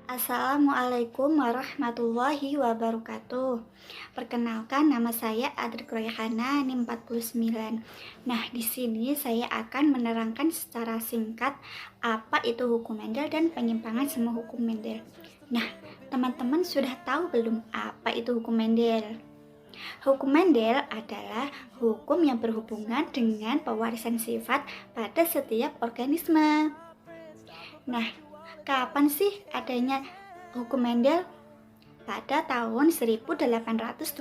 Assalamualaikum warahmatullahi wabarakatuh. Perkenalkan, nama saya Adrik Royhana, NIM 49. Nah, di sini saya akan menerangkan secara singkat apa itu hukum Mendel dan penyimpangan semua hukum Mendel. Nah, teman-teman sudah tahu belum apa itu hukum Mendel? Hukum Mendel adalah hukum yang berhubungan dengan pewarisan sifat pada setiap organisme. Nah, kapan sih adanya hukum Mendel? Pada tahun 1822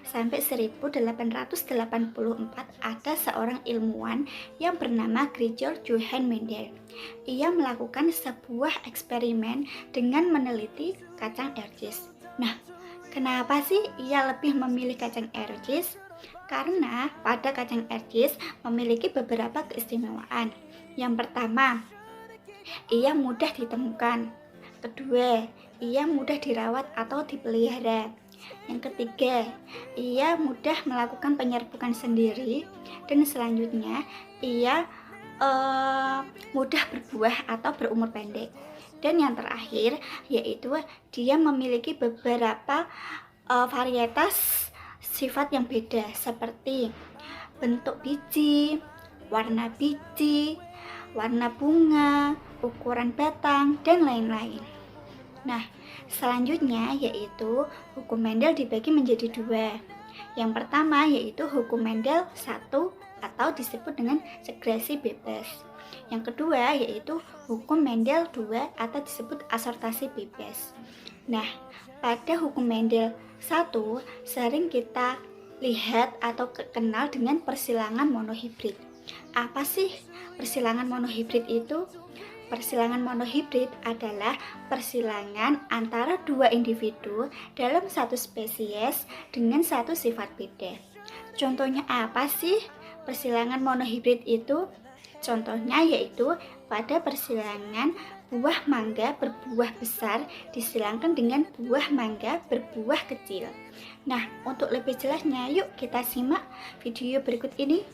sampai 1884 ada seorang ilmuwan yang bernama Gregor Johann Mendel. Ia melakukan sebuah eksperimen dengan meneliti kacang ercis. Nah, kenapa sih ia lebih memilih kacang ercis? Karena pada kacang ercis memiliki beberapa keistimewaan. Yang pertama, ia mudah ditemukan. Kedua, ia mudah dirawat atau dipelihara. Yang ketiga, ia mudah melakukan penyerbukan sendiri. Dan selanjutnya, ia mudah berbuah atau berumur pendek. Dan yang terakhir, yaitu dia memiliki beberapa varietas sifat yang beda, seperti bentuk biji, warna biji, warna bunga, ukuran batang, dan lain-lain. Nah, selanjutnya yaitu hukum Mendel dibagi menjadi dua. Yang pertama yaitu hukum Mendel 1 atau disebut dengan segresi bebas. Yang kedua yaitu hukum Mendel 2 atau disebut asortasi bebas. Nah, pada hukum Mendel 1 sering kita lihat atau kenal dengan persilangan monohibrid. Apa sih persilangan monohibrid itu? Persilangan monohibrid adalah persilangan antara dua individu dalam satu spesies dengan satu sifat beda. Contohnya apa sih persilangan monohibrid itu? Contohnya yaitu pada persilangan buah mangga berbuah besar disilangkan dengan buah mangga berbuah kecil. Nah, untuk lebih jelasnya yuk kita simak video berikut ini.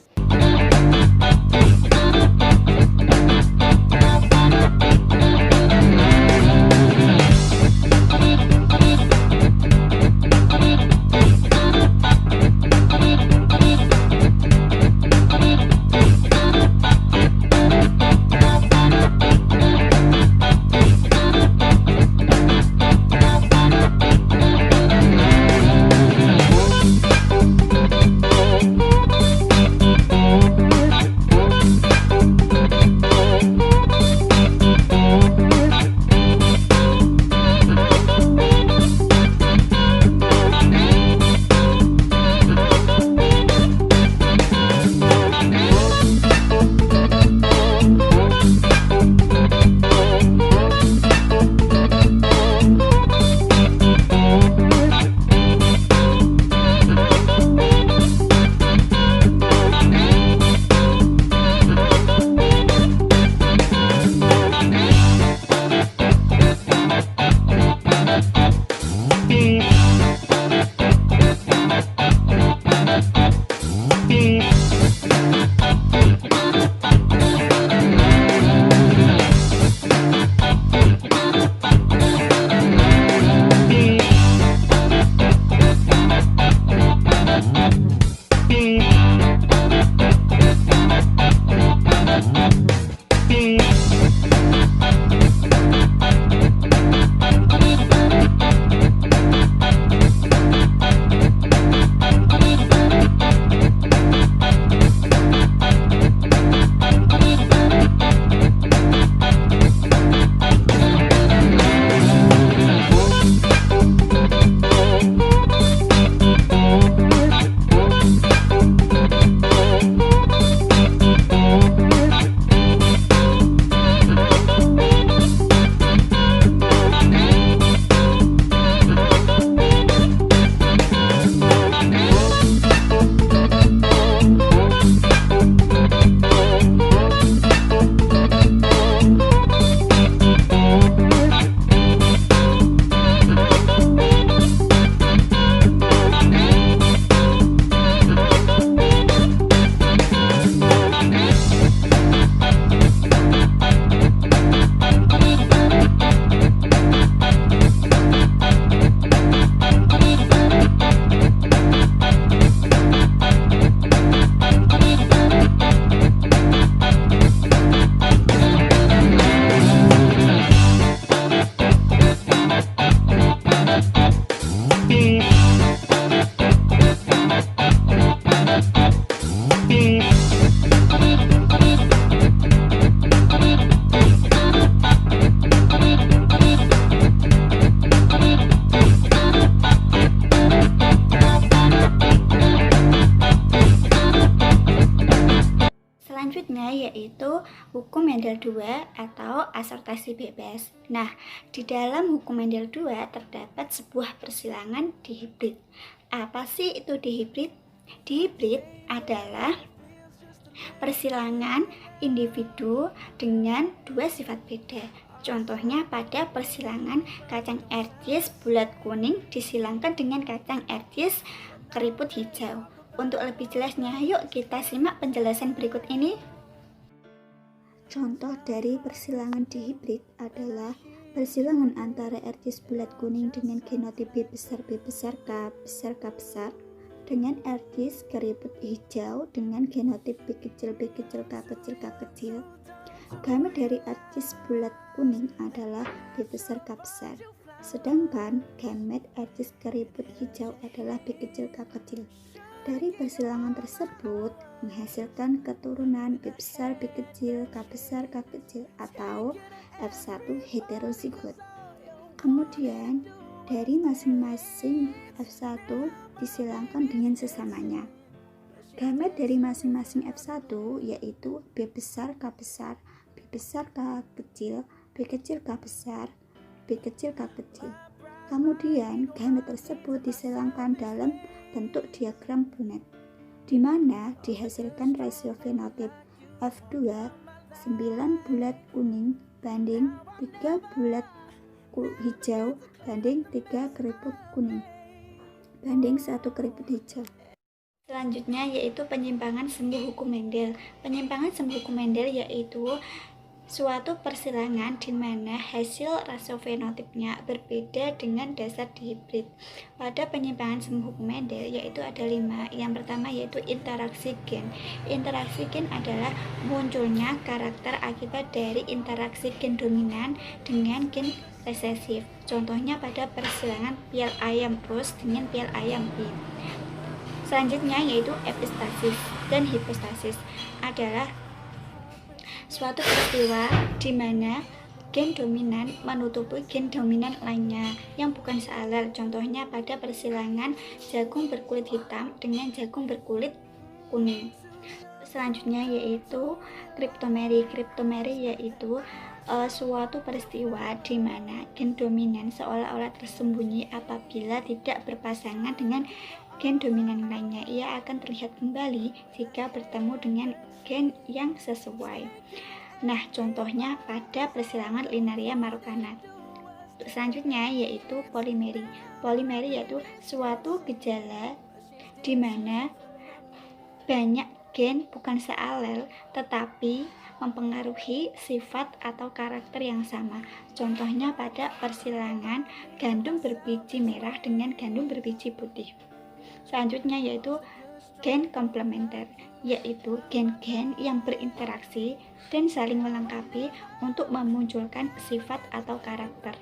yaitu hukum Mendel II atau asortasi bebas. Nah, di dalam hukum Mendel II terdapat sebuah persilangan dihibrid. Apa sih itu dihibrid? Dihibrid adalah persilangan individu dengan dua sifat beda. Contohnya pada persilangan kacang ercis bulat kuning disilangkan dengan kacang ercis keriput hijau. Untuk lebih jelasnya, yuk kita simak penjelasan berikut ini. Contoh dari persilangan dihibrid adalah persilangan antara ercis bulat kuning dengan genotip B besar K besar K besar dengan ercis keriput hijau dengan genotip B kecil K kecil. Gamet dari ercis bulat kuning adalah B besar K besar, sedangkan gamet ercis keriput hijau adalah B kecil K kecil. Dari persilangan tersebut menghasilkan keturunan B besar B kecil K kecil atau F1 heterozigot. Kemudian dari masing-masing F1 disilangkan dengan sesamanya. Gamet dari masing-masing F1 yaitu B besar K besar, B besar K kecil, B kecil K besar, B kecil K kecil. Kemudian gamet tersebut disilangkan dalam bentuk diagram Punnett, di mana dihasilkan rasio fenotip F2 9 bulat kuning banding 3 bulat hijau banding 3 keriput kuning banding 1 keriput hijau. Selanjutnya yaitu penyimpangan semu hukum Mendel. Penyimpangan semu hukum Mendel yaitu suatu persilangan di mana hasil rasio fenotipnya berbeda dengan dasar dihibrid. Pada penyimpangan semu hukum Mendel yaitu ada 5. Yang pertama yaitu interaksi gen. Interaksi gen adalah munculnya karakter akibat dari interaksi gen dominan dengan gen resesif. Contohnya pada persilangan pial ayam Ross dengan pial ayam B. Selanjutnya yaitu epistasis dan hipostasis adalah suatu peristiwa di mana gen dominan menutupi gen dominan lainnya yang bukan sealel. Contohnya pada persilangan jagung berkulit hitam dengan jagung berkulit kuning. Selanjutnya yaitu kriptomeri. Kriptomeri yaitu suatu peristiwa di mana gen dominan seolah-olah tersembunyi apabila tidak berpasangan dengan gen dominan lainnya. Ia akan terlihat kembali jika bertemu dengan gen yang sesuai. Nah, contohnya pada persilangan Linaria Marukana. Selanjutnya yaitu polimeri. Polimeri yaitu suatu gejala di mana banyak gen bukan sealel tetapi mempengaruhi sifat atau karakter yang sama. Contohnya pada persilangan gandum berbiji merah dengan gandum berbiji putih. Selanjutnya yaitu gen komplementer, yaitu gen-gen yang berinteraksi dan saling melengkapi untuk memunculkan sifat atau karakter.